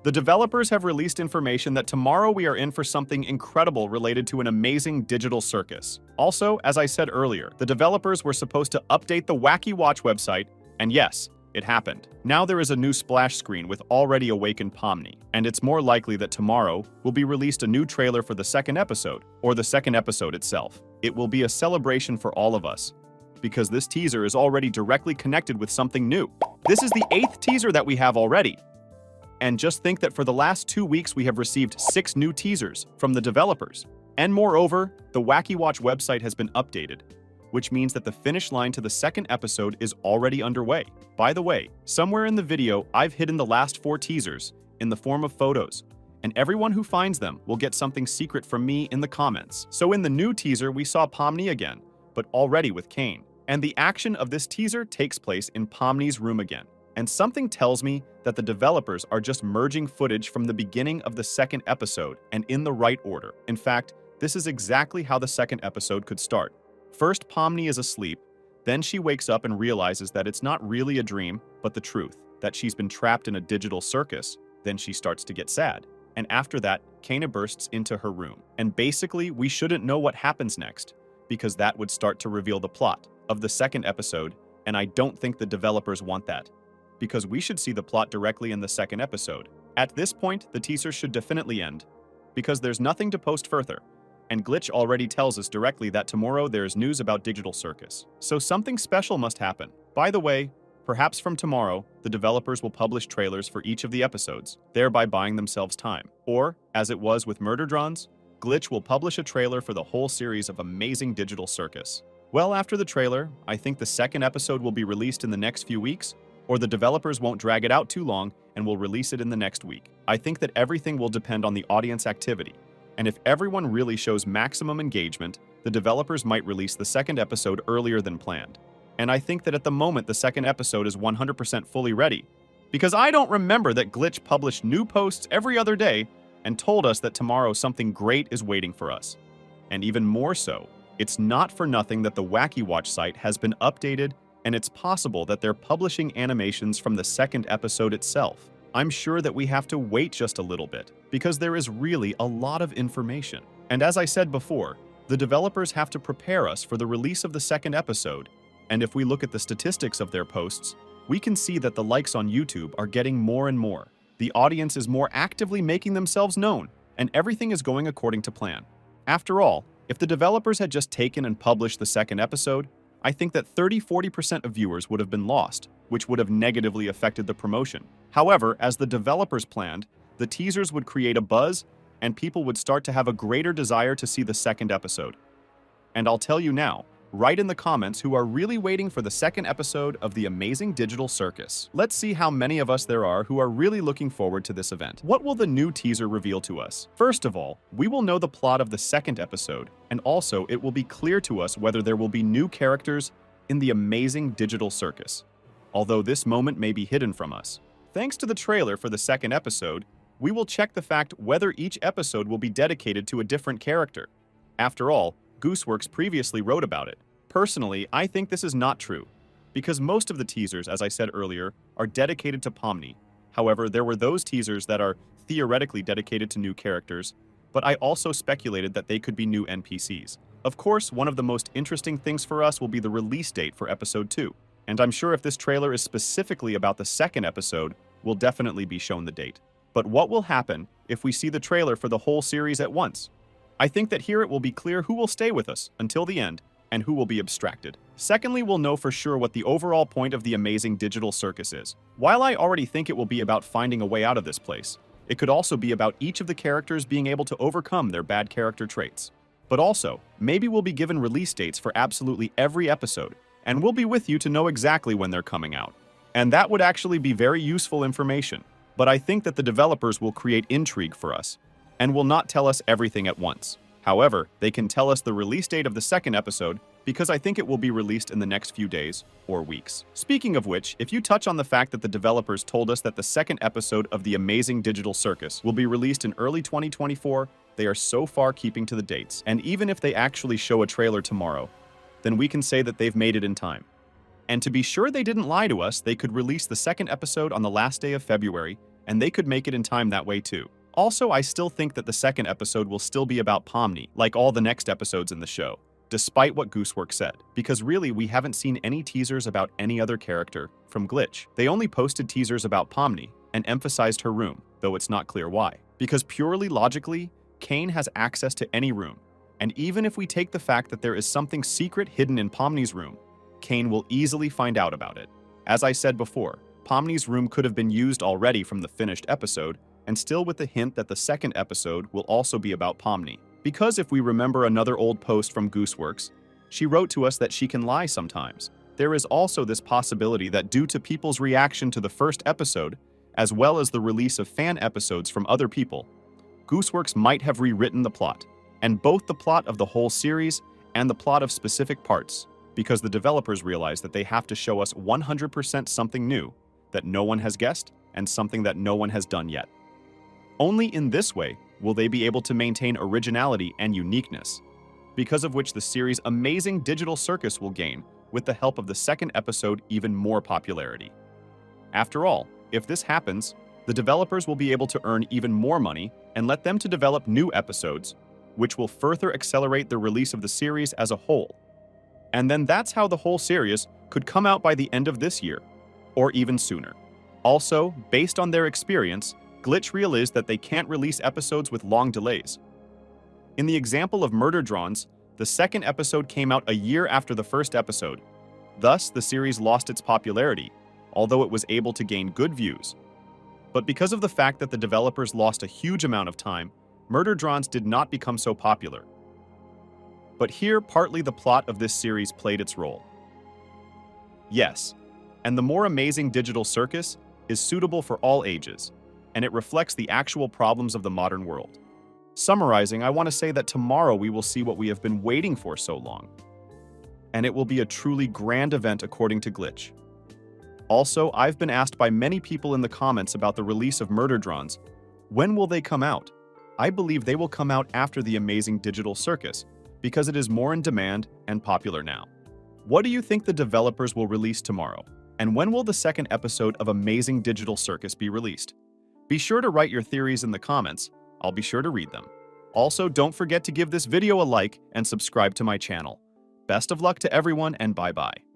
The developers have released information that tomorrow we are in for something incredible related to an amazing digital circus. Also, as I said earlier, the developers were supposed to update the WACKYWATCH website, and yes, it happened. Now there is a new splash screen with already awakened Pomni, and it's more likely that tomorrow will be released a new trailer for the second episode, or the second episode itself. It will be a celebration for all of us, because this teaser is already directly connected with something new. This is the 8th teaser that we have already. And just think that for the last 2 weeks we have received 6 new teasers from the developers. And moreover, the WACKYWATCH website has been updated, which means that the finish line to the second episode is already underway. By the way, somewhere in the video, I've hidden the last 4 teasers in the form of photos, and everyone who finds them will get something secret from me in the comments. So in the new teaser, we saw Pomni again, but already with Kane. And the action of this teaser takes place in Pomni's room again. And something tells me that the developers are just merging footage from the beginning of the second episode and in the right order. In fact, this is exactly how the second episode could start. First, Pomni is asleep, then she wakes up and realizes that it's not really a dream, but the truth, that she's been trapped in a digital circus. Then she starts to get sad. And after that, Kana bursts into her room. And basically, we shouldn't know what happens next, because that would start to reveal the plot of the second episode, and I don't think the developers want that, because we should see the plot directly in the second episode. At this point, the teaser should definitely end, because there's nothing to post further, and Glitch already tells us directly that tomorrow there's news about Digital Circus. So something special must happen. By the way, perhaps from tomorrow, the developers will publish trailers for each of the episodes, thereby buying themselves time. Or, as it was with Murder Drones, Glitch will publish a trailer for the whole series of amazing Digital Circus. Well, after the trailer, I think the second episode will be released in the next few weeks, or the developers won't drag it out too long and will release it in the next week. I think that everything will depend on the audience activity, and if everyone really shows maximum engagement, the developers might release the second episode earlier than planned. And I think that at the moment the second episode is 100% fully ready, because I don't remember that Glitch published new posts every other day and told us that tomorrow something great is waiting for us. And even more so, it's not for nothing that the WACKYWATCH site has been updated, and it's possible that they're publishing animations from the second episode itself. I'm sure that we have to wait just a little bit, because there is really a lot of information. And as I said before, the developers have to prepare us for the release of the second episode, and if we look at the statistics of their posts, we can see that the likes on YouTube are getting more and more. The audience is more actively making themselves known, and everything is going according to plan. After all, if the developers had just taken and published the second episode, I think that 30–40% of viewers would have been lost, which would have negatively affected the promotion. However, as the developers planned, the teasers would create a buzz, and people would start to have a greater desire to see the second episode. And I'll tell you now, write in the comments who are really waiting for the second episode of the amazing Digital Circus. Let's see how many of us there are who are really looking forward to this event. What will the new teaser reveal to us? First of all, we will know the plot of the second episode, and also it will be clear to us whether there will be new characters in the amazing Digital Circus, although this moment may be hidden from us. Thanks to the trailer for the second episode, we will check the fact whether each episode will be dedicated to a different character. After all, Gooseworks previously wrote about it. Personally, I think this is not true, because most of the teasers, as I said earlier, are dedicated to Pomni. However, there were those teasers that are theoretically dedicated to new characters, but I also speculated that they could be new NPCs. Of course, one of the most interesting things for us will be the release date for episode 2, and I'm sure if this trailer is specifically about the second episode, we'll definitely be shown the date. But what will happen if we see the trailer for the whole series at once? I think that here it will be clear who will stay with us until the end and who will be abstracted. Secondly, we'll know for sure what the overall point of the amazing Digital Circus is. While I already think it will be about finding a way out of this place, it could also be about each of the characters being able to overcome their bad character traits. But also, maybe we'll be given release dates for absolutely every episode, and we'll be with you to know exactly when they're coming out. And that would actually be very useful information. But I think that the developers will create intrigue for us, and will not tell us everything at once. However, they can tell us the release date of the second episode because I think it will be released in the next few days or weeks. Speaking of which, if you touch on the fact that the developers told us that the second episode of the amazing Digital Circus will be released in early 2024, they are so far keeping to the dates. And even if they actually show a trailer tomorrow, then we can say that they've made it in time. And to be sure they didn't lie to us, they could release the second episode on the last day of February and they could make it in time that way too. Also, I still think that the second episode will still be about Pomni, like all the next episodes in the show, despite what Goosework said, because really we haven't seen any teasers about any other character from Glitch. They only posted teasers about Pomni and emphasized her room, though it's not clear why. Because purely logically, Kane has access to any room, and even if we take the fact that there is something secret hidden in Pomni's room, Kane will easily find out about it. As I said before, Pomni's room could have been used already from the finished episode, and still with the hint that the second episode will also be about Pomni. Because if we remember another old post from Gooseworks, she wrote to us that she can lie sometimes. There is also this possibility that due to people's reaction to the first episode, as well as the release of fan episodes from other people, Gooseworks might have rewritten the plot, and both the plot of the whole series and the plot of specific parts, because the developers realize that they have to show us 100% something new that no one has guessed and something that no one has done yet. Only in this way will they be able to maintain originality and uniqueness, because of which the series' amazing digital circus will gain, with the help of the second episode, even more popularity. After all, if this happens, the developers will be able to earn even more money and let them to develop new episodes, which will further accelerate the release of the series as a whole. And then that's how the whole series could come out by the end of this year, or even sooner. Also, based on their experience, Glitch realized that they can't release episodes with long delays. In the example of Murder Drones, the second episode came out a year after the first episode. Thus, the series lost its popularity, although it was able to gain good views. But because of the fact that the developers lost a huge amount of time, Murder Drones did not become so popular. But here, partly the plot of this series played its role. Yes, and the more amazing digital circus is suitable for all ages, and it reflects the actual problems of the modern world. Summarizing, I want to say that tomorrow we will see what we have been waiting for so long. And it will be a truly grand event according to Glitch. Also, I've been asked by many people in the comments about the release of Murder Drones. When will they come out? I believe they will come out after the amazing digital circus, because it is more in demand and popular now. What do you think the developers will release tomorrow? And when will the second episode of Amazing Digital Circus be released? Be sure to write your theories in the comments. I'll be sure to read them. Also, don't forget to give this video a like and subscribe to my channel. Best of luck to everyone, and bye-bye.